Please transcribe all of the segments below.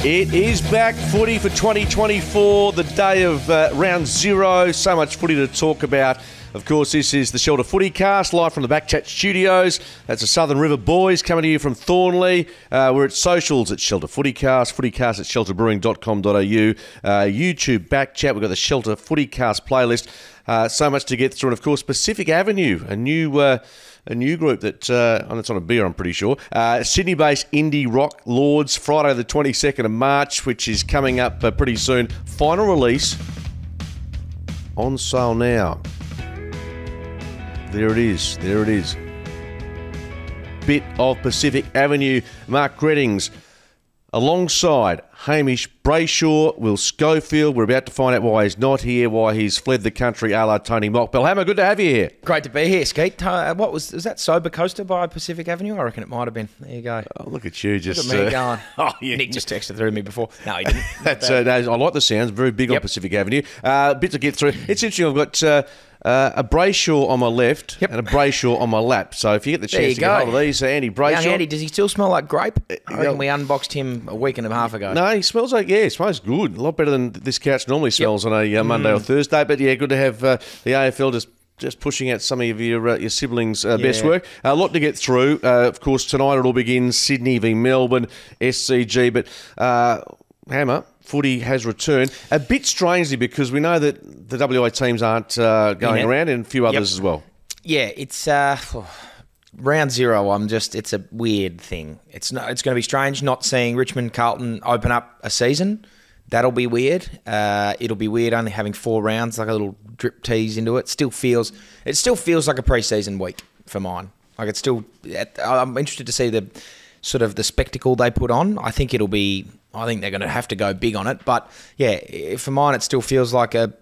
It is back, footy for 2024, the day of round zero. So much footy to talk about. Of course, this is the Shelter FootyCast, live from the BackChat Studios. That's the Southern River Boys coming to you from Thornley. We're at socials at Shelter FootyCast, FootyCast at shelterbrewing.com.au, YouTube BackChat. We've got the Shelter FootyCast playlist. So much to get through. And, of course, Pacific Avenue, a new group that, it's on a beer, I'm pretty sure. Sydney-based indie rock lords, Friday the 22nd of March, which is coming up pretty soon. Final release on sale now. There it is. Bit of Pacific Avenue. Mark Reddings alongside Hamish, Brayshaw, Will Schofield. We're about to find out why he's not here, why he's fled the country, a la Tony Mockbell. Hammer, good to have you here. Great to be here, Skeet. Was that Sober Coaster by Pacific Avenue? I reckon it might have been. There you go. Oh, look at you. Just look at me going. Oh, yeah. Nick just texted through me before. No, he didn't. That's I like the sounds. Very big on Pacific Avenue. Bit to get through. It's interesting. I've got a Brayshaw on my left and a Brayshaw on my lap. So if you get the chance to get hold of these, Andy Brayshaw. Young Andy, does he still smell like grape? I reckon we unboxed him a week and a half ago. No, he smells like, he smells good. A lot better than this couch normally smells on a Monday or Thursday. But yeah, good to have the AFL just pushing out some of your siblings' best work. A lot to get through. Of course, tonight it all begins, Sydney v Melbourne, SCG. But Hammer, footy has returned. A bit strangely because we know that the WA teams aren't going around and a few others as well. Yeah, it's round zero. It's a weird thing. It's going to be strange not seeing Richmond Carlton open up a season. That'll be weird. It'll be weird only having 4 rounds, like a little drip tease into it. It still feels like a pre-season week for mine. Like I'm interested to see the sort of the spectacle they put on. I think they're going to have to go big on it. But yeah, for mine, it still feels like a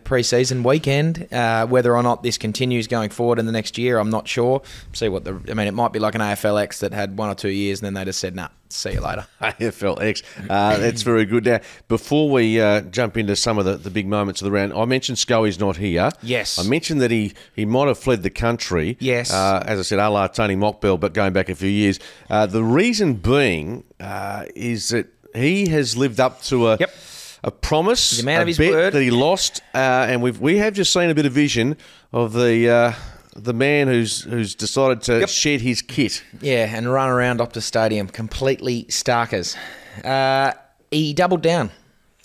pre-season weekend. Whether or not this continues going forward in the next year, I'm not sure. It might be like an AFLX that had 1 or 2 years and then they just said, nah, see you later. AFLX. That's very good. Now, before we jump into some of the big moments of the round, I mentioned Scully's not here. Yes. I mentioned that he might have fled the country. Yes. As I said, a la Tony Mockbell, but going back a few years. The reason being is that he has lived up to a promise, He's a man of his bet word. that he lost, and we have just seen a bit of vision of the man who's decided to shed his kit. Yeah, and run around Optus Stadium, completely starkers. He doubled down.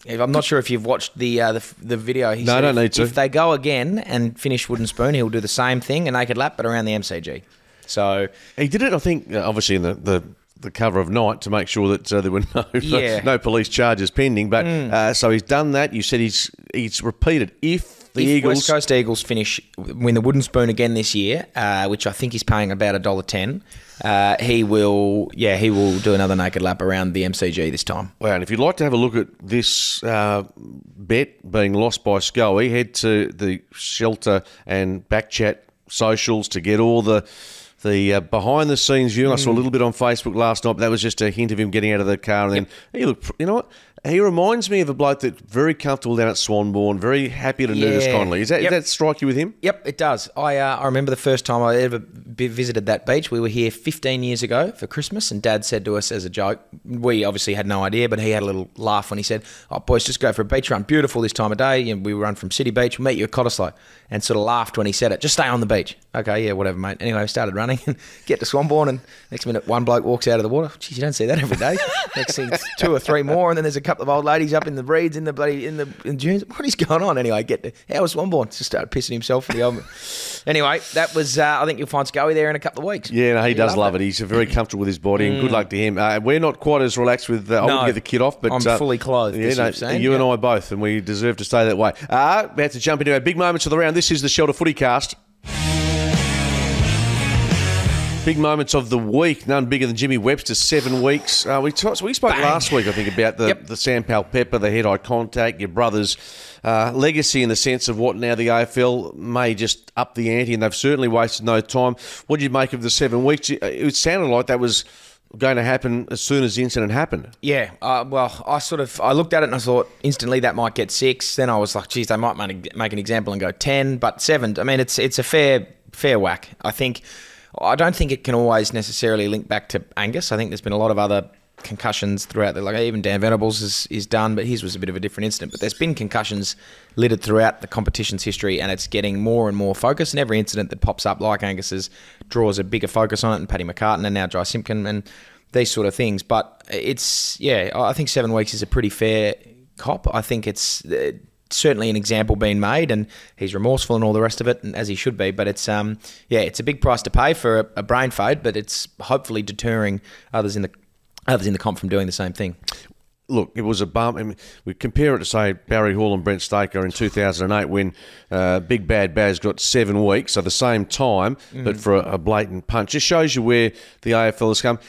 I'm not sure if you've watched the video. He said I don't need to. If they go again and finish Wooden Spoon, he'll do the same thing, a naked lap, but around the MCG. So he did it, I think, obviously in the cover of night to make sure that there were no police charges pending. But so he's done that. You said he's repeated if Eagles, West Coast Eagles win the Wooden Spoon again this year, which I think he's paying about $1.10. He will do another naked lap around the MCG this time. Wow! And if you'd like to have a look at this bet being lost by Scully, head to the Shelter and BackChat socials to get all the behind-the-scenes view. I saw a little bit on Facebook last night, but that was just a hint of him getting out of the car. And then, hey, look, you know what? He reminds me of a bloke that's very comfortable down at Swanbourne, very happy to nude us kindly. Does that strike you with him? Yep, it does. I remember the first time I ever visited that beach. We were here 15 years ago for Christmas, and Dad said to us as a joke, we obviously had no idea, but he had a little laugh when he said, "Oh, boys, just go for a beach run. Beautiful this time of day. And we run from City Beach. We'll meet you at Cottesloe." And sort of laughed when he said it. Just stay on the beach. Okay, yeah, whatever, mate. Anyway, we started running and get to Swanbourne, and next minute, one bloke walks out of the water. Geez, you don't see that every day. Next thing, 2 or 3 more, and then there's a couple of old ladies up in the reeds in the dunes. What is going on? Anyway, how was Swanbourne? Just started pissing himself for the old. Anyway, that was. I think you'll find Scully there in a couple of weeks. Yeah, no, he does love it. He's very comfortable with his body, and good luck to him. We're not quite as relaxed with. I wouldn't get the kit off, but I'm fully clothed. Yeah, you and I both, and we deserve to stay that way. About to jump into our big moments of the round. This is the Shelter FootyCast. Big moments of the week, none bigger than Jimmy Webster, 7 weeks. We spoke last week, I think, about the Sam Powell-Pepper, the head-eye contact, your brother's legacy in the sense of what now the AFL may just up the ante, and they've certainly wasted no time. What did you make of the 7 weeks? It sounded like that was going to happen as soon as the incident happened. Yeah, well, I looked at it and I thought instantly that might get 6. Then I was like, geez, they might make an example and go 10, but 7. I mean, it's a fair whack. I don't think it can always necessarily link back to Angus. I think there's been a lot of other concussions throughout. Like even Dan Venables is done, but his was a bit of a different incident. But there's been concussions littered throughout the competition's history, and it's getting more and more focus. And every incident that pops up, like Angus's, draws a bigger focus on it. And Paddy McCartan and now Jai Simpkin and these sort of things. But it's I think 7 weeks is a pretty fair cop. I think it's certainly an example being made, and he's remorseful and all the rest of it, and as he should be. But it's it's a big price to pay for a brain fade, but it's hopefully deterring others in the comp from doing the same thing. Look, it was a bump. I mean, we compare it to, say, Barry Hall and Brent Staker in 2008 when Big Bad Baz got 7 weeks, so the same time, but for a blatant punch. Just shows you where the AFL has come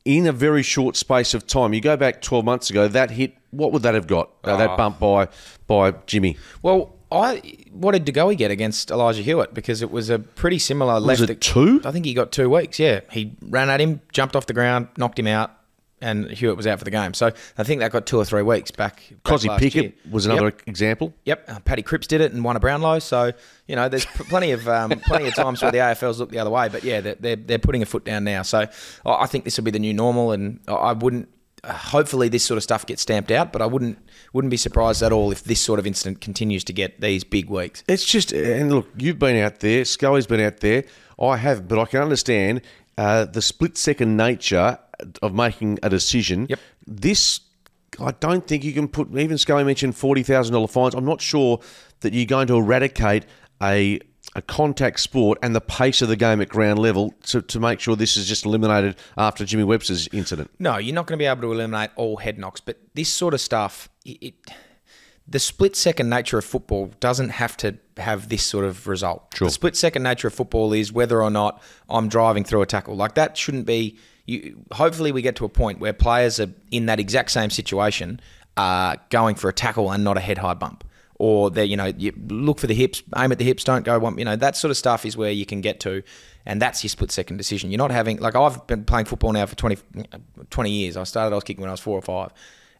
in a very short space of time. You go back 12 months ago, that hit, what would that have got, that bump by Jimmy? Well, what did De Goey get against Elijah Hewitt? Because it was a pretty similar left. Was it 2? I think he got 2 weeks, yeah. He ran at him, jumped off the ground, knocked him out, and Hewitt was out for the game. So I think that got 2 or 3 weeks back. Cozzy Pickett was another example. Yep, Paddy Cripps did it and won a Brownlow. So there's plenty of times where the AFL's look the other way. But yeah, they're putting a foot down now. So I think this will be the new normal, and I wouldn't. Hopefully, this sort of stuff gets stamped out. But I wouldn't be surprised at all if this sort of incident continues to get these big weeks. It's just, and look, you've been out there, Scully's been out there. I haven't, but I can understand the split-second nature of making a decision. Yep. This, I don't think you can put, even Scully mentioned $40,000 fines. I'm not sure that you're going to eradicate a contact sport and the pace of the game at ground level to make sure this is just eliminated after Jimmy Webster's incident. No, you're not going to be able to eliminate all head knocks, but this sort of stuff, the split-second nature of football doesn't have to have this sort of result. Sure. The split-second nature of football is whether or not I'm driving through a tackle. Like, that shouldn't be... hopefully we get to a point where players are in that exact same situation going for a tackle and not a head-high bump. Or, you look for the hips, aim at the hips, don't go one... that sort of stuff is where you can get to, and that's your split-second decision. You're not having... Like, I've been playing football now for 20 years. I was kicking when I was 4 or 5,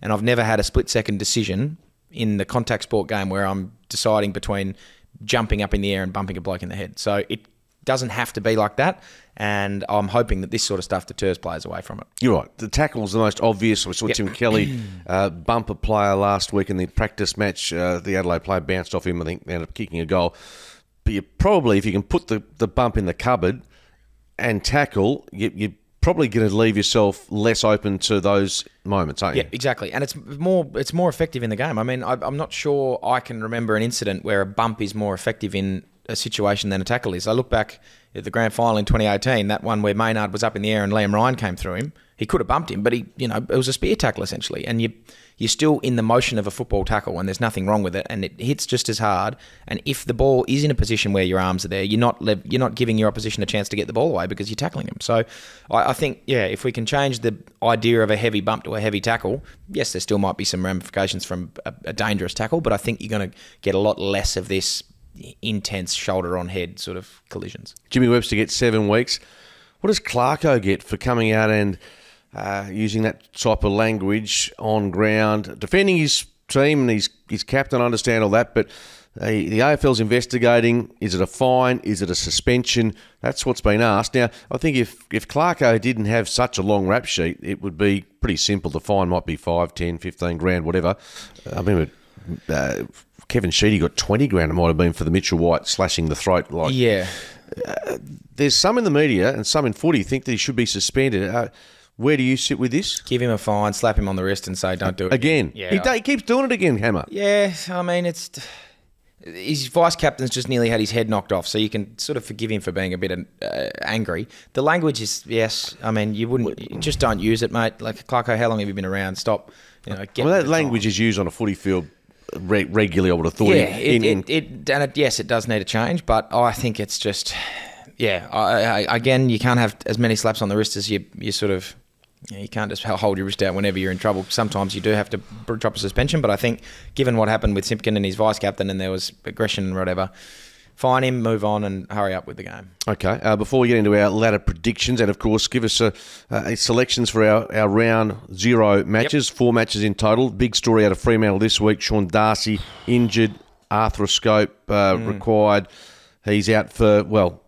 and I've never had a split-second decision in the contact sport game where I'm deciding between jumping up in the air and bumping a bloke in the head. So it doesn't have to be like that, and I'm hoping that this sort of stuff deters players away from it. You're right. The tackle's the most obvious. We saw Tim Kelly bump a player last week in the practice match. The Adelaide player bounced off him. I think they ended up kicking a goal. But you probably, if you can put the bump in the cupboard and tackle, you're probably going to leave yourself less open to those moments, aren't you? Yeah, exactly. And it's more effective in the game. I mean, I'm not sure I can remember an incident where a bump is more effective in a situation than a tackle is. I look back at the grand final in 2018, that one where Maynard was up in the air and Liam Ryan came through him. He could have bumped him, but it was a spear tackle essentially. And you're still in the motion of a football tackle, and there's nothing wrong with it, and it hits just as hard. And if the ball is in a position where your arms are there, you're not giving your opposition a chance to get the ball away because you're tackling them. So I think, if we can change the idea of a heavy bump to a heavy tackle, yes, there still might be some ramifications from a dangerous tackle, but I think you're going to get a lot less of this intense shoulder-on-head sort of collisions. Jimmy Webster gets 7 weeks. What does Clarko get for coming out and using that type of language on ground, defending his team and his captain? I understand all that, but the AFL's investigating. Is it a fine? Is it a suspension? That's what's been asked. Now, I think if Clarko didn't have such a long rap sheet, it would be pretty simple. The fine might be 5, 10, 15 grand, whatever. I remember Kevin Sheedy got 20 grand. It might have been for the Mitchell White slashing the throat. There's some in the media and some in footy think that he should be suspended. Where do you sit with this? Give him a fine, slap him on the wrist and say, don't do it again. Yeah, he keeps doing it again, Hammer. Yeah, I mean, his vice-captain's just nearly had his head knocked off, so you can sort of forgive him for being a bit angry. The language is, yes, I mean, you just don't use it, mate. Like, Clarko, how long have you been around? Stop. That language is used on a footy field regularly, I would have thought. Yeah, it does need a change, but I think it's just, again, you can't have as many slaps on the wrist as you sort of, you can't just hold your wrist out whenever you're in trouble. Sometimes you do have to drop a suspension, but I think given what happened with Simpkin and his vice-captain and there was aggression and whatever, fine him, move on and hurry up with the game. Okay, before we get into our ladder predictions, and of course give us selections for our round 0 matches, 4 matches in total. Big story out of Fremantle this week, Sean Darcy injured, arthroscope required. He's out for,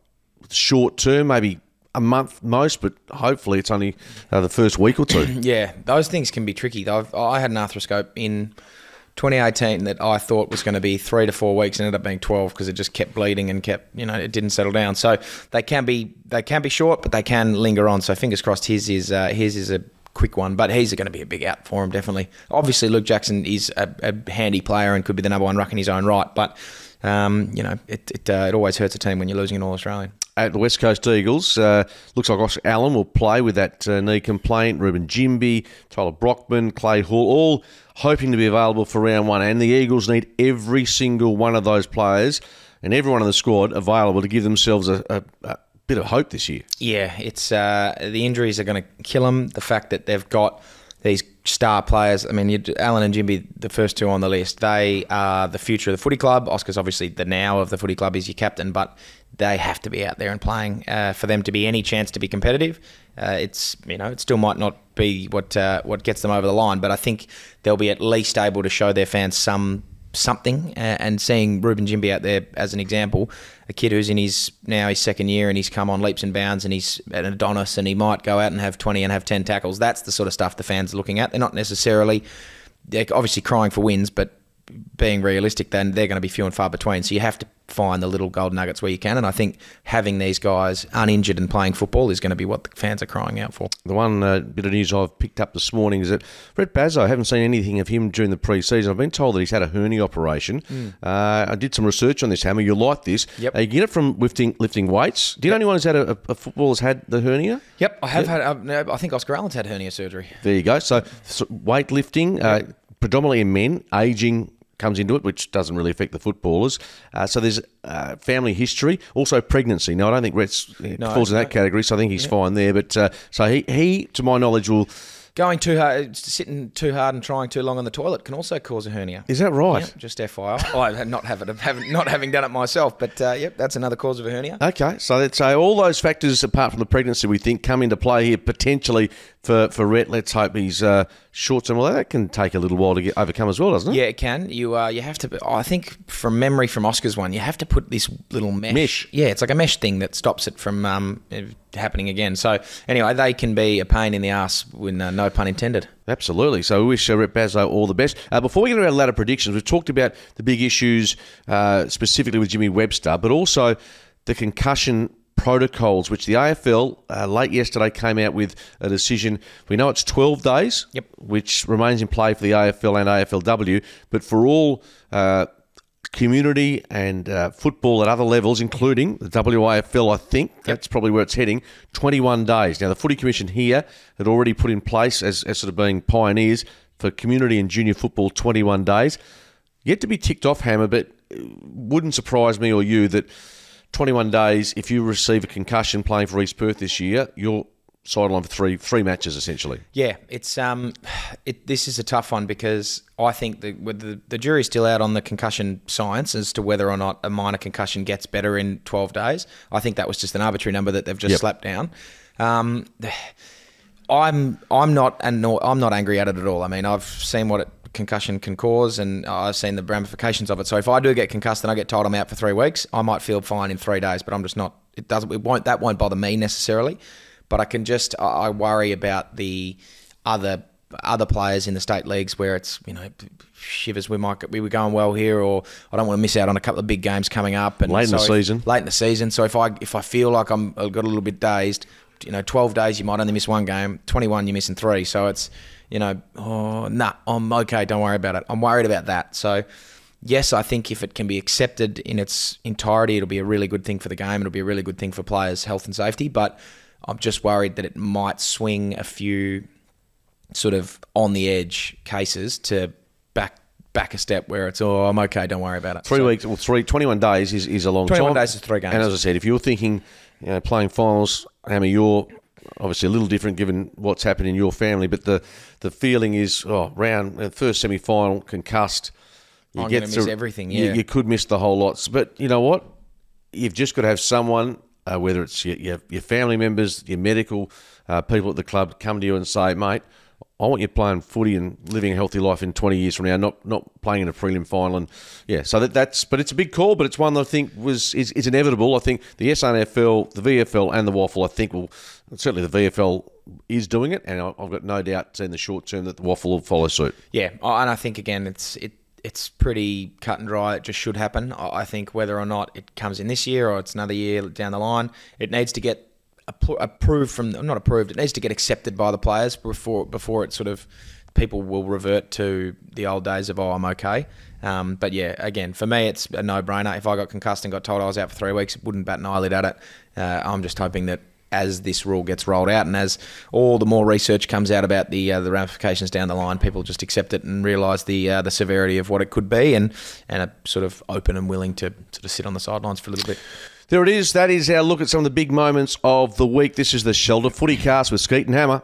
short term, maybe a month most, but hopefully it's only the first week or two. Yeah, those things can be tricky. I had an arthroscope in 2018 that I thought was going to be 3 to 4 weeks, and ended up being 12 because it just kept bleeding and it didn't settle down. So they can be short, but they can linger on. So fingers crossed his is a quick one, but he's going to be a big out for him, definitely. Obviously, Luke Jackson is a handy player and could be the number one ruck in his own right, but it always hurts a team when you're losing an All-Australian. At the West Coast Eagles, looks like Oscar Allen will play with that knee complaint. Ruben Jimby, Tyler Brockman, Clay Hall, all hoping to be available for round one. And the Eagles need every single one of those players and everyone in the squad available to give themselves a bit of hope this year. Yeah, it's the injuries are going to kill them. The fact that they've got these star players. I mean, Allen and Jimby, the first two on the list, they are the future of the footy club. Oscar's obviously the now of the footy club. He's your captain, but they have to be out there and playing for them to be any chance to be competitive. It still might not be what gets them over the line, but I think they'll be at least able to show their fans something. And seeing Ruben Jimby out there as an example, a kid who's in his second year and he's come on leaps and bounds and he's an Adonis and he might go out and have 20 and have 10 tackles. That's the sort of stuff the fans are looking at. They're obviously crying for wins, but being realistic, then they're going to be few and far between. So you have to find the little gold nuggets where you can. And I think having these guys uninjured and playing football is going to be what the fans are crying out for. The one bit of news I've picked up this morning is that Brett Bazzo, I haven't seen anything of him during the pre-season. I've been told that he's had a hernia operation. I did some research on this, Hammer. You'll like this. Yep. You get it from lifting weights. Do you know anyone who's had a footballer's had the hernia? Yep, I have had. I think Oscar Allen's had hernia surgery. There you go. So weightlifting, predominantly in men, ageing comes into it, which doesn't really affect the footballers. So there's family history, also pregnancy. Now, I don't think Brett's falls in that category, so I think he's fine there. But so he, to my knowledge, will... Going too hard, sitting too hard and trying too long on the toilet can also cause a hernia. Is that right? Yep, just FYI. Not having done it myself, but that's another cause of a hernia. Okay, so all those factors apart from the pregnancy we think come into play here potentially for Rhett. Let's hope he's short term. Well, that can take a little while to get overcome as well, doesn't it? Yeah, it can. You have to. I think from memory from Oscar's one, you have to put this little mesh. Yeah, it's like a mesh thing that stops it from happening again. So anyway, they can be a pain in the ass when no pun intended. Absolutely. So we wish Rhett Bazzo all the best. Before we get into our ladder predictions, we've talked about the big issues specifically with Jimmy Webster, but also the concussion protocols, which the AFL late yesterday came out with a decision. We know it's 12 days, which remains in play for the AFL and AFLW, but for all community and football at other levels, including the WAFL, I think that's probably where it's heading, 21 days. Now, the Footy Commission here had already put in place, as sort of being pioneers for community and junior football, 21 days. Yet to be ticked off, Hammer, but it wouldn't surprise me or you that 21 days, if you receive a concussion playing for East Perth this year, you're sidelined for three matches, essentially. Yeah, it's this is a tough one because I think the jury's still out on the concussion science as to whether or not a minor concussion gets better in 12 days. I think that was just an arbitrary number that they've just slapped down. I'm not angry at it at all. I mean, I've seen what concussion can cause, and I've seen the ramifications of it. So if I do get concussed and I get told I'm out for 3 weeks, I might feel fine in 3 days, but I'm just not. That won't bother me necessarily. But I worry about the other players in the state leagues where it's, shivers, we were going well here, or I don't want to miss out on a couple of big games coming up. And late in the season. So if I feel like I've got a little bit dazed, 12 days you might only miss 1 game, 21 you're missing 3. So it's, I'm okay, don't worry about it. I'm worried about that. So yes, I think if it can be accepted in its entirety, it'll be a really good thing for the game. It'll be a really good thing for players' health and safety. But I'm just worried that it might swing a few sort of on the edge cases to back a step where it's, I'm okay, don't worry about it. 3 weeks, 21 days is a long 21 time. 21 days is 3 games. And as I said, if you're thinking, playing finals, Hammer, you're obviously a little different given what's happened in your family, but the feeling is, first semi-final, concussed. I'm going to miss everything, You could miss the whole lot. But you know what? You've just got to have someone, whether it's your family members, your medical people at the club, come to you and say, mate, I want you playing footy and living a healthy life in 20 years from now, not playing in a prelim final. And so that's. But it's a big call, but it's one that I think is inevitable. I think the SNFL, the VFL, and the Waffle, I think will certainly the VFL is doing it, and I've got no doubt in the short term that the Waffle will follow suit. Yeah, and I think again it's pretty cut and dry. It just should happen. I think whether or not it comes in this year or it's another year down the line, it needs to get not approved. It needs to get accepted by the players before it sort of people will revert to the old days of I'm okay. But yeah, again, for me, it's a no-brainer. If I got concussed and got told I was out for 3 weeks, wouldn't bat an eyelid at it. I'm just hoping that as this rule gets rolled out and as all the more research comes out about the ramifications down the line, people just accept it and realise the severity of what it could be and are sort of open and willing to sort of sit on the sidelines for a little bit. There it is. That is our look at some of the big moments of the week. This is the Shelter FootyCast with Skeet and Hammer.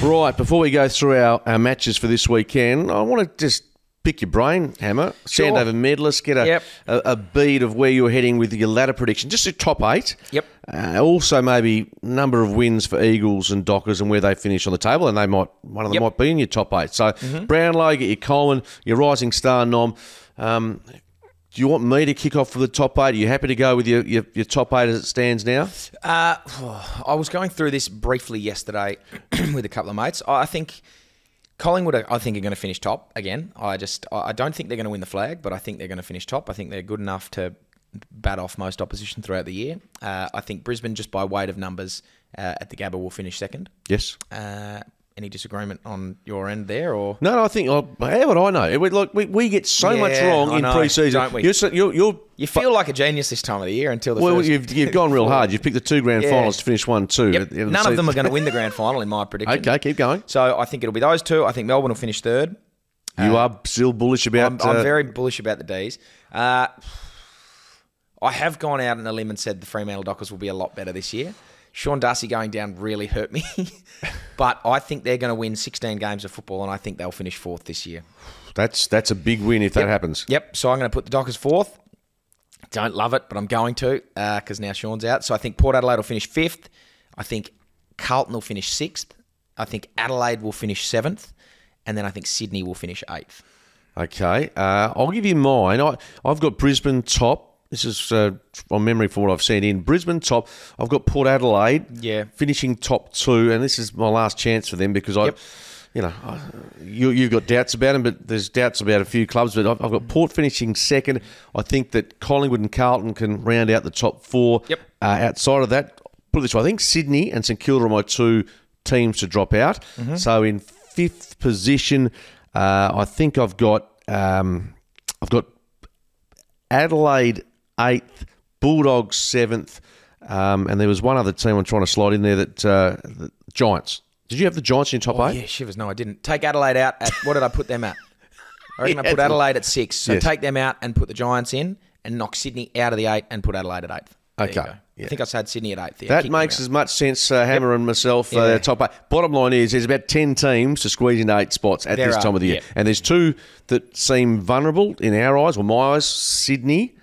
Right, before we go through our matches for this weekend, I want to just pick your brain, Hammer. Sure. Sandover medalist, get a bead of where you're heading with your ladder prediction. Just a top 8. Yep. Also maybe number of wins for Eagles and Dockers and where they finish on the table, and one of them might be in your top 8. So Brownlow, get your Coleman, your Rising Star Nom. Do you want me to kick off for the top 8? Are you happy to go with your top 8 as it stands now? I was going through this briefly yesterday with a couple of mates. I think Collingwood, are going to finish top again. I don't think they're going to win the flag, but I think they're going to finish top. I think they're good enough to bat off most opposition throughout the year. I think Brisbane, just by weight of numbers at the Gabba, will finish second. Yes. Any disagreement on your end there, or no? I think how would I know? We get so much wrong in pre-season, don't we? You feel like a genius this time of the year until the first. You've gone real hard. You've picked the 2 grand finals to finish 1, 2. Yep. None of them are going to win the grand final in my prediction. Okay, keep going. So I think it'll be those 2. I think Melbourne will finish 3rd. You are still bullish about. I'm very bullish about the D's. I have gone out on a limb and said the Fremantle Dockers will be a lot better this year. Sean Darcy going down really hurt me. But I think they're going to win 16 games of football, and I think they'll finish 4th this year. That's a big win if that happens. Yep. So I'm going to put the Dockers 4th. Don't love it, but I'm going to because now Sean's out. So I think Port Adelaide will finish 5th. I think Carlton will finish 6th. I think Adelaide will finish 7th. And then I think Sydney will finish 8th. Okay. I'll give you mine. I've got Brisbane top. This is from memory from what I've seen in Brisbane top. I've got Port Adelaide finishing top 2, and this is my last chance for them because you've got doubts about them, but there's doubts about a few clubs. But I've got Port finishing 2nd. I think that Collingwood and Carlton can round out the top 4. Yep. Outside of that, put it this way, I think Sydney and St Kilda are my 2 teams to drop out. Mm-hmm. So in 5th position, I think I've got Adelaide 8th, Bulldogs 7th, and there was one other team I'm trying to slide in there the Giants. Did you have the Giants in your top 8? Yeah, shivers. No, I didn't. Take Adelaide out. What did I put them at? I reckon I put Adelaide at 6. So take them out and put the Giants in and knock Sydney out of the 8 and put Adelaide at 8th. Okay. I think I had Sydney at 8th. That makes as much sense, Hammer and myself, top 8. Bottom line is there's about 10 teams to squeeze into 8 spots at this time of the year. Yep. And there's 2 that seem vulnerable in our eyes, or my eyes, Sydney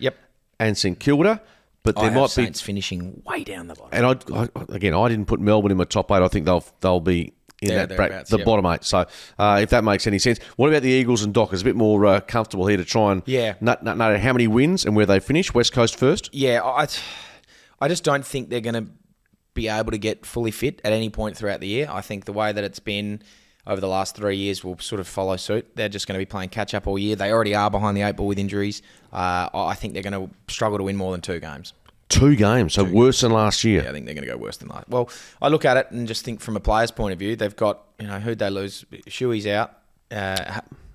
and St Kilda. But there might be Saints finishing way down the bottom. And I didn't put Melbourne in my top 8. I think they'll be in the bottom 8. So if that makes any sense. What about the Eagles and Dockers? A bit more comfortable here to try and know how many wins and where they finish. West Coast first? Yeah, I just don't think they're going to be able to get fully fit at any point throughout the year. I think the way that it's been over the last 3 years will sort of follow suit. They're just going to be playing catch-up all year. They already are behind the 8 ball with injuries. I think they're going to struggle to win more than 2 games. 2 games, so worse than last year. Yeah, I think they're going to go worse than last. Well, I look at it and just think from a player's point of view, they've got, who'd they lose? Shuey's out.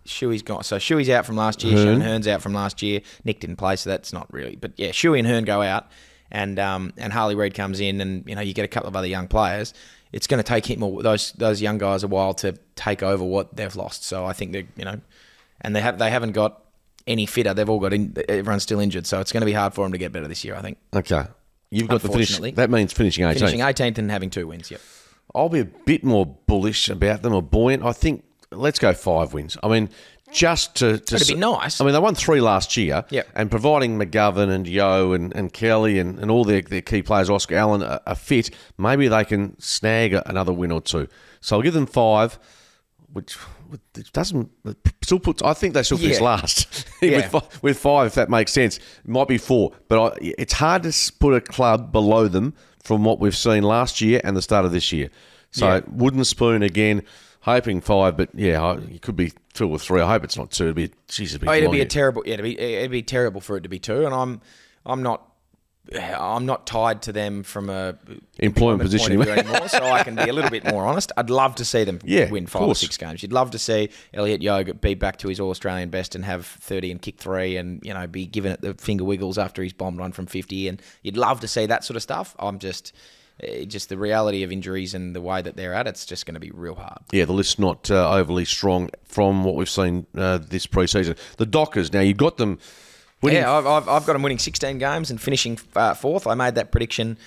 Shuey's gone. So Shuey's out from last year. Hearn's out from last year. Nick didn't play, so that's not really. But yeah, Shuey and Hearn go out. And Harley Reid comes in, and you get a couple of other young players. It's going to take him those young guys a while to take over what they've lost. So I think and they haven't got any fitter. They've all got everyone's still injured. So it's going to be hard for them to get better this year, I think. Okay, you've got the finish. That means finishing 18th. Finishing 18th and having 2 wins. Yep. I'll be a bit more bullish about them or buoyant. I think let's go 5 wins. I mean, just to It'd be nice. I mean, they won 3 last year, Yep. and providing McGovern and Yo and Kelly and all their key players, Oscar Allen, are fit, maybe they can snag another win or two. So I'll give them 5, which doesn't still put. I think they still finish last with 5, if that makes sense. It might be 4, but it's hard to put a club below them from what we've seen last year and the start of this year. So wooden spoon again. Hoping 5, but it could be 2 or 3. I hope it's not 2. It'd be Jesus. It'd be a terrible. Yeah, it'd be terrible for it to be 2. And I'm not tied to them from a employment position anymore, so I can be a little bit more honest. I'd love to see them win 5 or 6 games. You'd love to see Elliot Yeo be back to his All-Australian best and have 30 and kick 3 and be giving it the finger wiggles after he's bombed one from 50. And you'd love to see that sort of stuff. I'm just the reality of injuries and the way that they're at, it's just going to be real hard. Yeah, the list's not overly strong from what we've seen this pre-season. The Dockers, now you've got them winning. Yeah, I've got them winning 16 games and finishing 4th. I made that prediction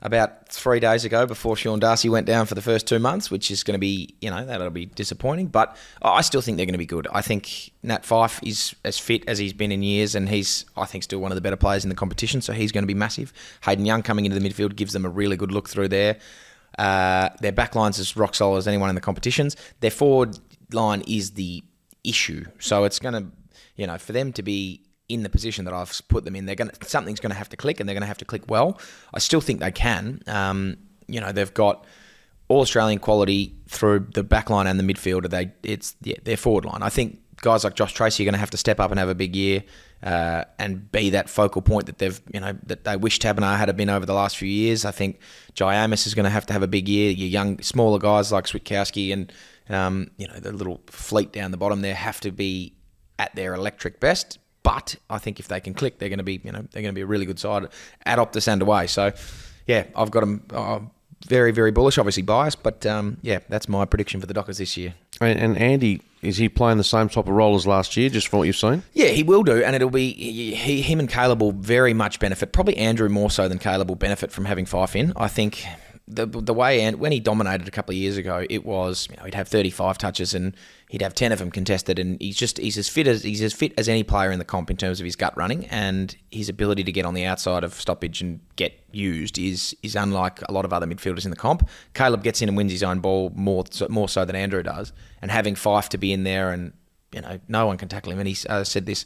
about 3 days ago before Sean Darcy went down for the first 2 months, which is going to be, that'll be disappointing. But I still think they're going to be good. I think Nat Fyfe is as fit as he's been in years, and he's, I think, still one of the better players in the competition, so he's going to be massive. Hayden Young coming into the midfield gives them a really good look through there. Their back line's as rock solid as anyone in the competitions. Their forward line is the issue. So it's going to, for them to be in the position that I've put them in, something's going to have to click, and they're going to have to click well. I still think they can. They've got all-Australian quality through the back line and the midfield. Their forward line. I think guys like Josh Tracy are going to have to step up and have a big year and be that focal point that that they wish Tabernar had been over the last few years. I think Jai Amos is going to have a big year. Your young, smaller guys like Switkowski and the little fleet down the bottom there have to be at their electric best. But I think if they can click, they're going to be, they're going to be a really good side at Optus and away. So, I've got them very, very bullish. Obviously biased, but that's my prediction for the Dockers this year. And Andy, is he playing the same type of role as last year, just from what you've seen? Yeah, he will do, and it'll be him and Caleb will very much benefit. Probably Andrew more so than Caleb will benefit from having Fyfe in. I think the way, and when he dominated a couple of years ago, it was he'd have 35 touches and he'd have 10 of them contested, and he's as fit as any player in the comp in terms of his gut running, and his ability to get on the outside of stoppage and get used is unlike a lot of other midfielders in the comp. Caleb gets in and wins his own ball more so than Andrew does, and having Fyfe to be in there, and no one can tackle him. And he said this.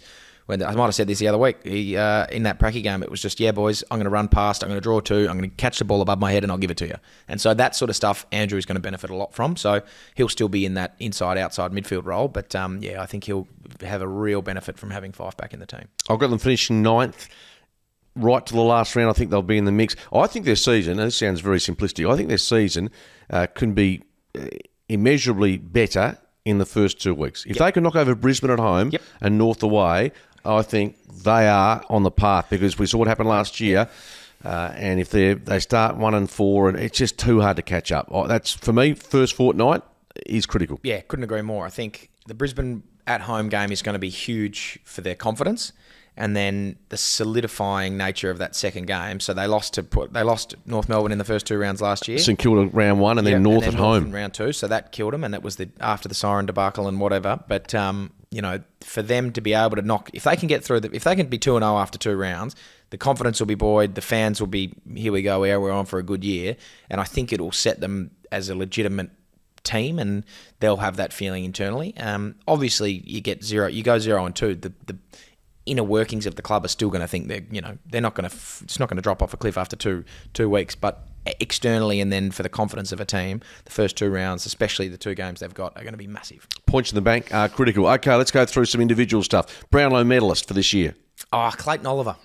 I might have said this the other week. He in that Pracky game, it was just, boys, I'm going to run past, I'm going to draw 2, I'm going to catch the ball above my head and I'll give it to you. And so that sort of stuff Andrew is going to benefit a lot from. So he'll still be in that inside-outside midfield role. But, I think he'll have a real benefit from having Fyfe back in the team. I've got them finishing 9th. Right to the last round, I think they'll be in the mix. I think their season, and this sounds very simplistic, I think their season can be immeasurably better in the first 2 weeks. If they can knock over Brisbane at home and North away, I think they are on the path, because we saw what happened last year. And if they start 1-4, and it's just too hard to catch up. That's, for me, first fortnight is critical. Yeah, couldn't agree more. I think the Brisbane at-home game is going to be huge for their confidence, and then the solidifying nature of that second game. So they lost North Melbourne in the first 2 rounds last year. St Kilda round 1, and then North at home in round 2. So that killed them, and that was after the siren debacle and whatever. But for them to be able to knock, if they can get through, if they can be 2-0 after 2 rounds, the confidence will be buoyed. The fans will be, here we go, we're on for a good year, and I think it will set them as a legitimate team, and they'll have that feeling internally. Obviously, you go 0-2. The inner workings of the club are still going to think they're not going to. It's not going to drop off a cliff after two weeks, but externally, and then for the confidence of a team, the first 2 rounds, especially the 2 games they've got, are going to be massive. Points in the bank are critical. Okay, let's go through some individual stuff. Brownlow medalist for this year. Clayton Oliver.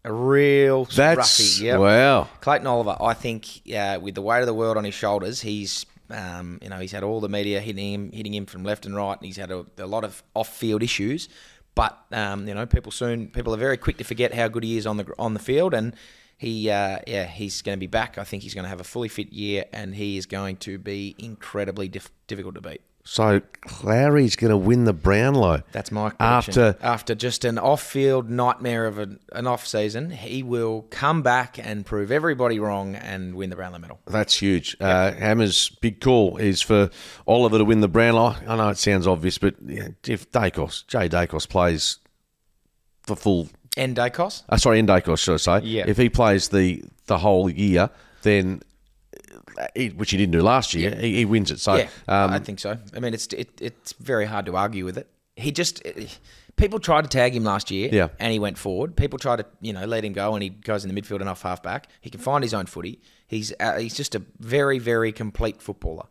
A real roughie. Yep. Wow. Clayton Oliver, I think, with the weight of the world on his shoulders, he's had all the media hitting him from left and right, and he's had a lot of off-field issues. But people are very quick to forget how good he is on the field, and he's going to be back. I think he's going to have a fully fit year, and he is going to be incredibly difficult to beat. So Clowry's going to win the Brownlow. That's my prediction. After just an off-field nightmare of an off-season, he will come back and prove everybody wrong and win the Brownlow medal. That's huge. Hammer's big call is for Oliver to win the Brownlow. I know it sounds obvious, but if Jay Dacos plays the full... Dacos? Dacos, should I say. Yeah. If he plays the whole year, then... which he didn't do last year, he wins it. So I think so. I mean, it's very hard to argue with it. People tried to tag him last year, and he went forward. People tried to let him go, and he goes in the midfield and off halfback. He can find his own footy. He's just a very, very complete footballer.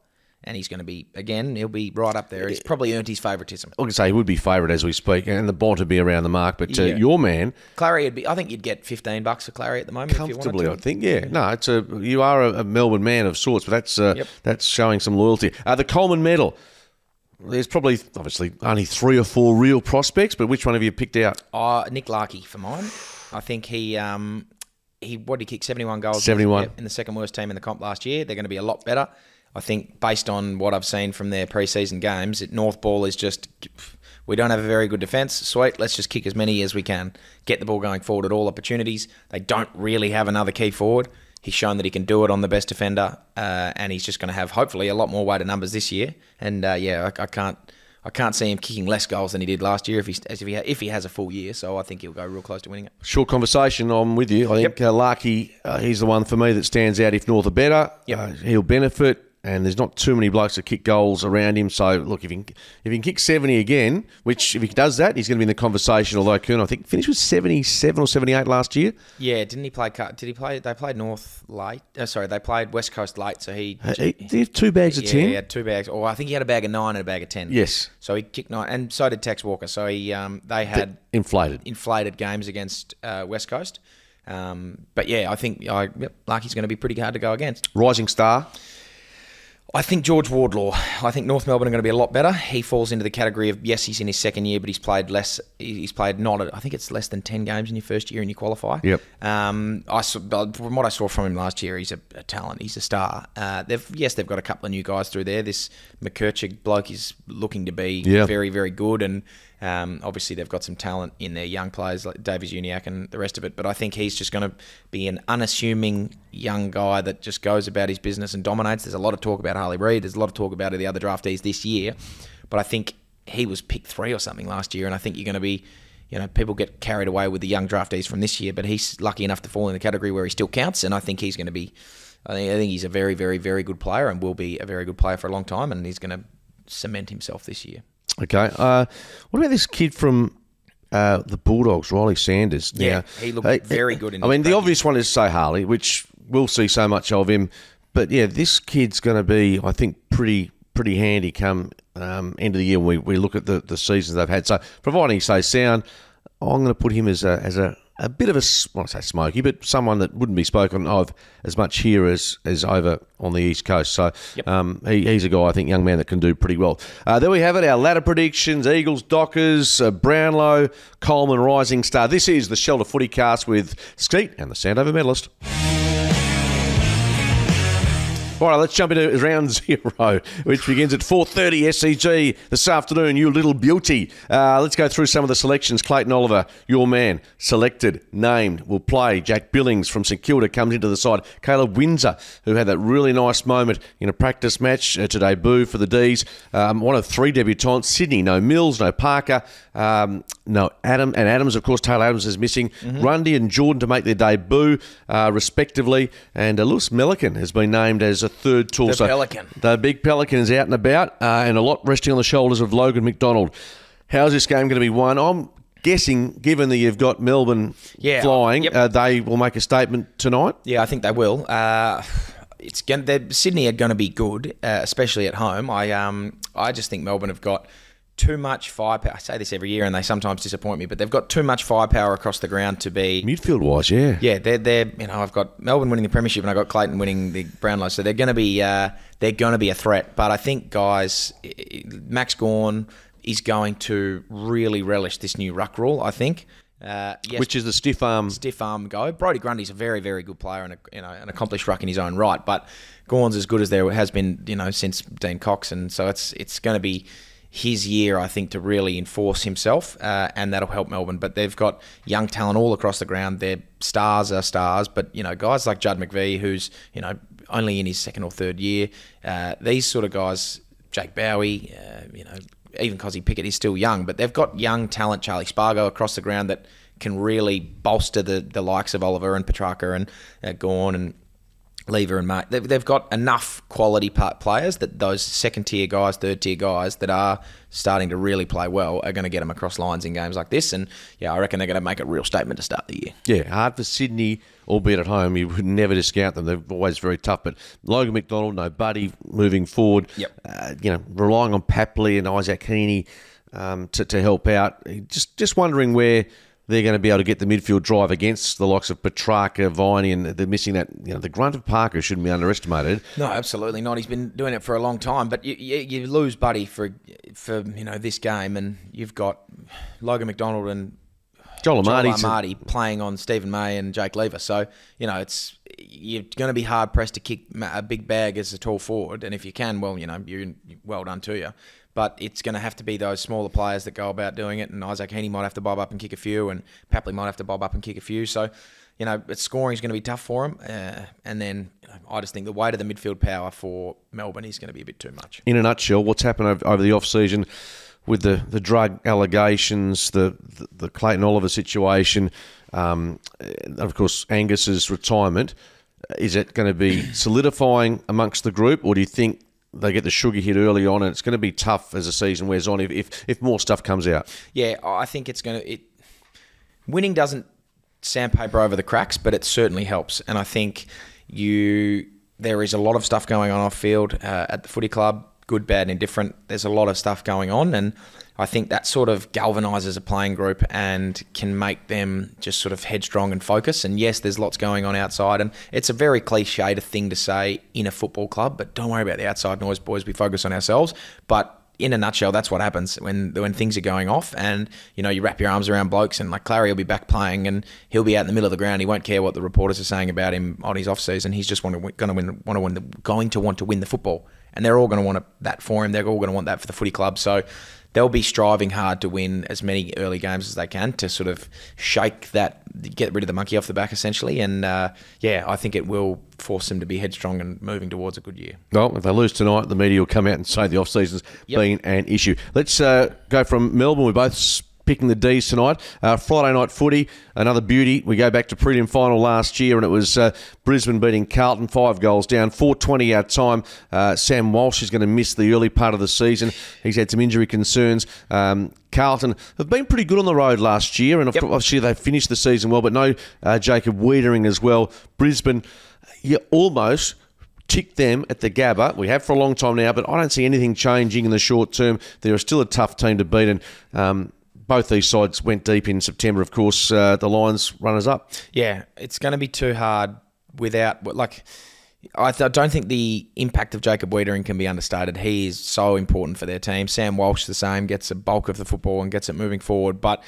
And he's going to be, again, he'll be right up there. He's probably earned his favouritism. I can say he would be favourite as we speak, and the Bont would be around the mark. But your man... Clary, I think you'd get $15 for Clary at the moment comfortably, if you wanted to. I think, yeah. No, you are a Melbourne man of sorts, but that's showing some loyalty. The Coleman medal, there's probably, obviously, only 3 or 4 real prospects, but which one have you picked out? Nick Larkey for mine. I think he kicked 71 goals 71. In the second worst team in the comp last year. They're going to be a lot better. I think based on what I've seen from their pre-season games, North Ball is just, we don't have a very good defence. Sweet, let's just kick as many as we can. Get the ball going forward at all opportunities. They don't really have another key forward. He's shown that he can do it on the best defender, and he's just going to have, hopefully, a lot more weighted numbers this year. And, I can't see him kicking less goals than he did last year if he has a full year. So I think he'll go real close to winning it. Short conversation, I'm with you. I think Larkey, he's the one for me that stands out. If North are better, he'll benefit. And there's not too many blokes that kick goals around him. So, look, if he can kick 70 again, which if he does that, he's going to be in the conversation. Although Kuhn, I think, finished with 77 or 78 last year. Yeah, didn't he play? Did he play? They played North late. They played West Coast late. So he did he have 2 bags of 10? Yeah, he had 2 bags. Or I think he had a bag of 9 and a bag of 10. Yes. So he kicked 9, and so did Tex Walker. So they had inflated games against West Coast. But yeah, I think Larky's going to be pretty hard to go against. Rising star. I think George Wardlaw. I think North Melbourne are going to be a lot better. He falls into the category of, yes, he's in his second year, but he's played less. He's played I think it's less than 10 games in your first year and you qualify. Yep. From what I saw from him last year, he's a talent. He's a star. They've got a couple of new guys through there. This McKerchik bloke is looking to be very, very good, and obviously they've got some talent in their young players like Davies Uniacke and the rest of it. But I think he's just going to be an unassuming young guy that just goes about his business and dominates. There's a lot of talk about Harley Reid. There's a lot of talk about the other draftees this year. But I think he was picked 3 or something last year, and I think you're going to be, people get carried away with the young draftees from this year, but he's lucky enough to fall in the category where he still counts, and I think he's going to be, I think he's a very, very, very good player and will be a very good player for a long time, and he's going to cement himself this year. Okay. What about this kid from the Bulldogs, Riley Sanders? Yeah, he looked very good. The obvious one is say Harley, which we'll see so much of him. But yeah, this kid's going to be, I think, pretty handy come end of the year when we look at the seasons they've had. So providing he stays sound, I'm going to put him as a bit of a, I won't say smoky, but someone that wouldn't be spoken of as much here as over on the East Coast. So he's a guy, I think, young man that can do pretty well. There we have it, our ladder predictions, Eagles, Dockers, Brownlow, Coleman, Rising Star. This is the Shelter FootyCast with Skeet and the Sandover medalist. All right, let's jump into round 0, which begins at 4:30 SCG this afternoon, you little beauty. Let's go through some of the selections. Clayton Oliver, your man, selected, named, will play. Jack Billings from St Kilda comes into the side. Caleb Windsor, who had that really nice moment in a practice match to debut for the D's. One of 3 debutants. Sydney, no Mills, no Parker, no Adam. And Adams, of course, Taylor Adams is missing. Grundy and Jordan to make their debut, respectively. And Lewis Melican has been named as a third tool. The Pelican. The big Pelican is out and about, and a lot resting on the shoulders of Logan McDonald. How's this game going to be won? I'm guessing, given that you've got Melbourne flying, they will make a statement tonight. Yeah, I think they will. Sydney are going to be good, especially at home. I just think Melbourne have got too much firepower. I say this every year, and they sometimes disappoint me, but they've got too much firepower across the ground to be midfield-wise. Yeah, they're. I've got Melbourne winning the premiership, and I've got Clayton winning the Brownlow, so they're going to be a threat. But I think, guys, Max Gawn is going to really relish this new ruck rule. I think Yes, which is the stiff arm go. Brodie Grundy's a very, very good player and an accomplished ruck in his own right. But Gawn's as good as there has been, since Dean Cox, and so it's going to be his year, I think, to really enforce himself, and that'll help Melbourne. But they've got young talent all across the ground. Their stars are stars, but guys like Judd McVie, who's only in his second or third year. These sort of guys, Jake Bowie, even Cozzy Pickett is still young, but they've got young talent, Charlie Spargo across the ground that can really bolster the likes of Oliver and Petrarca and Gawn and Lever and Mark. They've got enough quality players that those second-tier guys, third-tier guys that are starting to really play well are going to get them across lines in games like this. And, I reckon they're going to make a real statement to start the year. Yeah, hard for Sydney, albeit at home. You would never discount them. They're always very tough. But Logan McDonald, no Buddy moving forward. Yep. Relying on Papley and Isaac Heaney to help out. Just wondering where they're going to be able to get the midfield drive against the likes of Petrarca, Viney, and they're missing that. The grunt of Parker shouldn't be underestimated. No, absolutely not. He's been doing it for a long time. But you lose Buddy for this game, and you've got Logan McDonald and Joel Amartey playing on Stephen May and Jake Lever. So you're going to be hard pressed to kick a big bag as a tall forward, and if you can, well, you're well done to you. But it's going to have to be those smaller players that go about doing it, and Isaac Heaney might have to bob up and kick a few, and Papley might have to bob up and kick a few. So, scoring is going to be tough for him. And then I just think the weight of the midfield power for Melbourne is going to be a bit too much. In a nutshell, what's happened over the off-season with the drug allegations, the Clayton Oliver situation, of course, Angus's retirement, is it going to be solidifying amongst the group, or do you think they get the sugar hit early on, and it's going to be tough as the season wears on if more stuff comes out? Yeah, I think it's going to... Winning doesn't sandpaper over the cracks, but it certainly helps. And I think there is a lot of stuff going on off field at the footy club, good, bad, and indifferent. There's a lot of stuff going on, and I think that sort of galvanises a playing group and can make them just sort of headstrong and focus. And yes, there's lots going on outside, and it's a very cliched thing to say in a football club, but don't worry about the outside noise, boys. We focus on ourselves. But in a nutshell, that's what happens when things are going off, and you wrap your arms around blokes, and like Clary will be back playing, and he'll be out in the middle of the ground. He won't care what the reporters are saying about him on his off season. He's just going to want to win the football, and they're all going to want that for him. They're all going to want that for the footy club. So they'll be striving hard to win as many early games as they can to sort of shake that, get rid of the monkey off the back, essentially. And I think it will force them to be headstrong and moving towards a good year. Well, if they lose tonight, the media will come out and say the off-season's been an issue. Let's go from Melbourne. We're both picking the D's tonight. Friday night footy, another beauty. We go back to prelim final last year, and it was Brisbane beating Carlton 5 goals down, 4:20 our time. Sam Walsh is going to miss the early part of the season. He's had some injury concerns. Carlton have been pretty good on the road last year, and obviously they finished the season well, but no Jacob Wiedering as well. Brisbane, you almost tick them at the Gabba. We have for a long time now, but I don't see anything changing in the short term. They're still a tough team to beat, and both these sides went deep in September, of course, the Lions runners up. Yeah, it's going to be too hard without... I don't think the impact of Jacob Wiedering can be understated. He is so important for their team. Sam Walsh, the same, gets a bulk of the football and gets it moving forward. But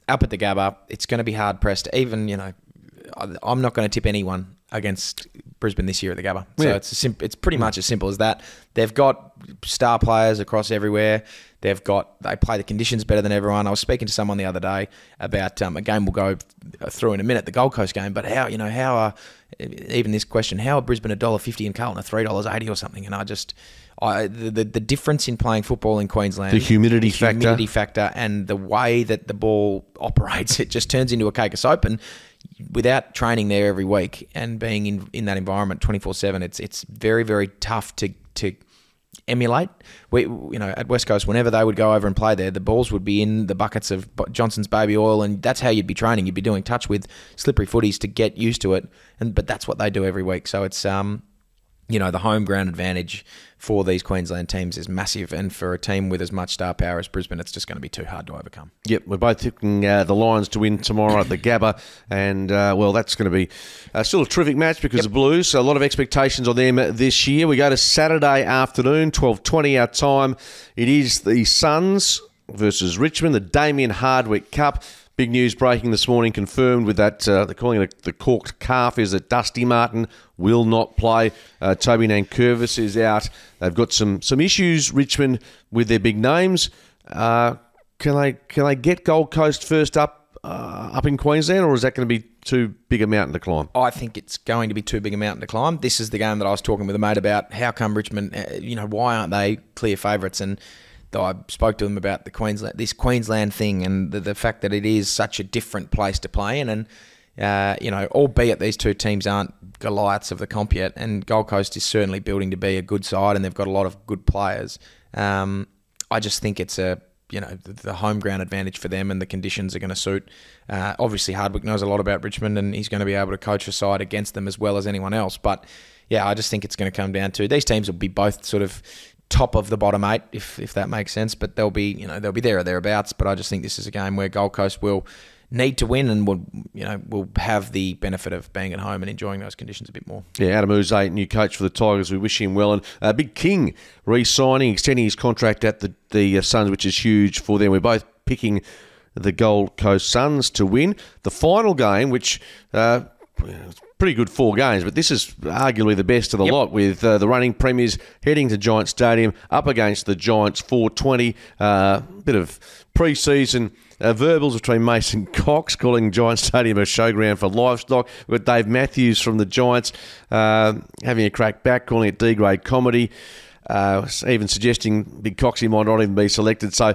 up at the Gabba, it's going to be hard-pressed. Even, I'm not going to tip anyone against Brisbane this year at the Gabba. So it's pretty much as simple as that. They've got star players across everywhere. They play the conditions better than everyone. I was speaking to someone the other day about a game we'll go through in a minute, the Gold Coast game. But how are even this question? How are Brisbane $1.50 and Carlton $3.80 or something? And the difference in playing football in Queensland, the humidity factor, and the way that the ball operates, it just turns into a cake of soap. And without training there every week and being in that environment 24/7, it's very, very tough to emulate. At West Coast, whenever they would go over and play there, the balls would be in the buckets of Johnson's baby oil, and that's how you'd be training. You'd be doing touch with slippery footies to get used to it, but that's what they do every week. So it's the home ground advantage for these Queensland teams is massive, and for a team with as much star power as Brisbane, it's just going to be too hard to overcome. Yep, we're both picking the Lions to win tomorrow at the Gabba, and that's going to be still a terrific match because the Blues, so a lot of expectations on them this year. We go to Saturday afternoon, 12:20 our time. It is the Suns versus Richmond, the Damien Hardwick Cup. Big news breaking this morning, confirmed with that, they're calling it the corked calf, is that Dusty Martin will not play. Toby Nankervis is out. They've got some issues, Richmond, with their big names. Can they get Gold Coast first up in Queensland, or is that going to be too big a mountain to climb? I think it's going to be too big a mountain to climb. This is the game that I was talking with a mate about. How come Richmond, why aren't they clear favourites? And I spoke to them about this Queensland thing and the fact that it is such a different place to play in. And, albeit these two teams aren't Goliaths of the comp yet, and Gold Coast is certainly building to be a good side and they've got a lot of good players. I just think it's the home ground advantage for them and the conditions are going to suit. Obviously, Hardwick knows a lot about Richmond and he's going to be able to coach a side against them as well as anyone else. But, yeah, I just think it's going to come down to these teams will be both sort of top of the bottom 8, if that makes sense. But they'll be there or thereabouts. But I just think this is a game where Gold Coast will need to win and will have the benefit of being at home and enjoying those conditions a bit more. Yeah, Adam Uze, new coach for the Tigers. We wish him well. And Big King re-signing, extending his contract at the Suns, which is huge for them. We're both picking the Gold Coast Suns to win. The final game, which pretty good 4 games, but this is arguably the best of the lot, with the reigning premiers heading to Giant Stadium up against the Giants 420. Bit of pre-season verbals between Mason Cox calling Giant Stadium a showground for livestock. We've got Dave Matthews from the Giants having a crack back, calling it D-grade comedy, even suggesting Big Coxie might not even be selected. So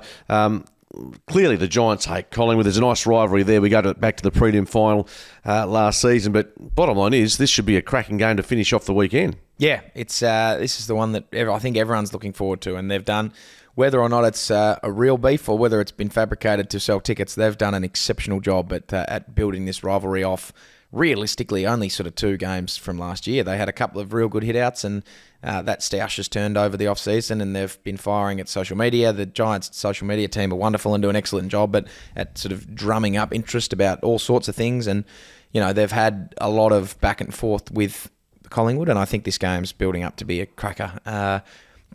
clearly the Giants hate Collingwood. There's a nice rivalry there. We go back to the prelim final last season. But bottom line is, this should be a cracking game to finish off the weekend. Yeah, it's this is the one that I think everyone's looking forward to. And they've done, whether or not it's a real beef or whether it's been fabricated to sell tickets, they've done an exceptional job at building this rivalry off realistically only sort of 2 games from last year. They had a couple of real good hit-outs and that stoush has turned over the off-season and they've been firing at social media. The Giants' social media team are wonderful and do an excellent job at sort of drumming up interest about all sorts of things. And, they've had a lot of back and forth with Collingwood, and I think this game's building up to be a cracker.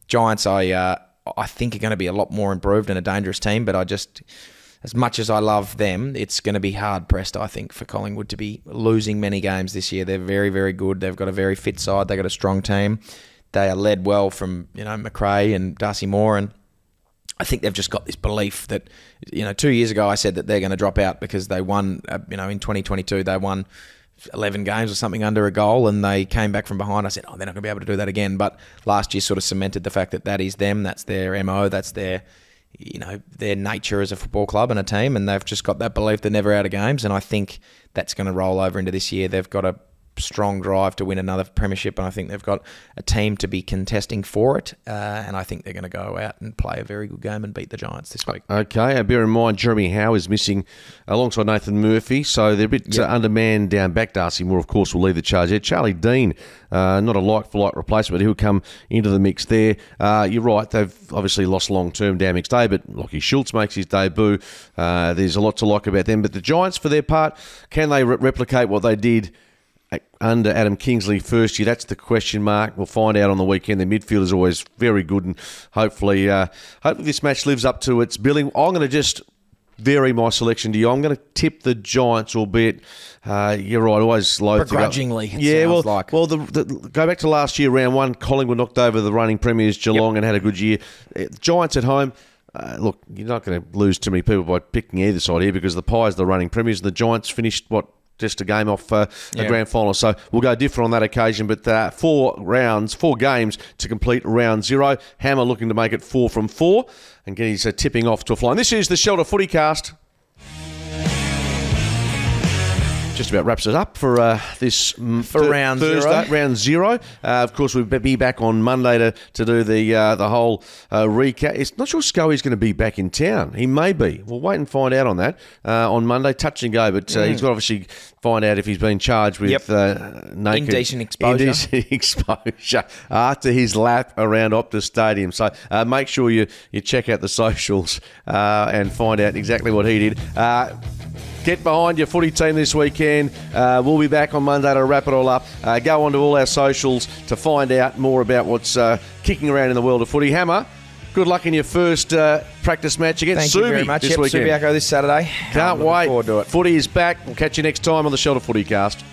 Giants, I think, are going to be a lot more improved and a dangerous team, but as much as I love them, it's going to be hard-pressed, I think, for Collingwood to be losing many games this year. They're very, very good. They've got a very fit side. They've got a strong team. They are led well from, McRae and Darcy Moore, and I think they've just got this belief that, 2 years ago I said that they're going to drop out because they won, in 2022, they won 11 games or something under a goal and they came back from behind. I said, they're not going to be able to do that again. But last year sort of cemented the fact that is them, that's their MO, that's their nature as a football club and a team, and they've just got that belief they're never out of games, and I think that's going to roll over into this year. They've got a strong drive to win another premiership, and I think they've got a team to be contesting for it, and I think they're going to go out and play a very good game and beat the Giants this week. Okay, bear in mind Jeremy Howe is missing alongside Nathan Murphy, so they're a bit undermanned down back. Darcy Moore, of course, will lead the charge there. Charlie Dean, not a like-for-like replacement, but he'll come into the mix there. You're right, they've obviously lost long-term down mixed day, but Lockie Schultz makes his debut. There's a lot to like about them, but the Giants, for their part, can they replicate what they did under Adam Kingsley first year? That's the question mark. We'll find out on the weekend. Their midfield is always very good, and hopefully this match lives up to its billing. I'm going to just vary my selection to you. I'm going to tip the Giants, albeit you're right, always loath begrudgingly. To go. Go back to last year, round 1. Collingwood knocked over the reigning premiers Geelong and had a good year. Giants at home. Look, you're not going to lose too many people by picking either side here because the Pies are the reigning premiers. The Giants finished just a game off a grand final. So we'll go different on that occasion. But 4 games to complete round 0. Hammer looking to make it 4 from 4 and get his tipping off to a flying. This is the Shelter FootyCast. Just about wraps it up for this round Thursday, 0. round 0. Of course, we'll be back on Monday to do the whole recap. It's not sure Scully's going to be back in town. He may be. We'll wait and find out on that on Monday. Touch and go, but he's got to obviously find out if he's been charged with naked indecent exposure after his lap around Optus Stadium. So make sure you check out the socials and find out exactly what he did. Get behind your footy team this weekend. We'll be back on Monday to wrap it all up. Go onto all our socials to find out more about what's kicking around in the world of footy. Hammer, Good luck in your first practice match against Thank you very much. this Yep, weekend. Subiaco this Saturday. Can't Looking wait. forward to it. Footy is back. We'll catch you next time on the Shelter Footy Cast.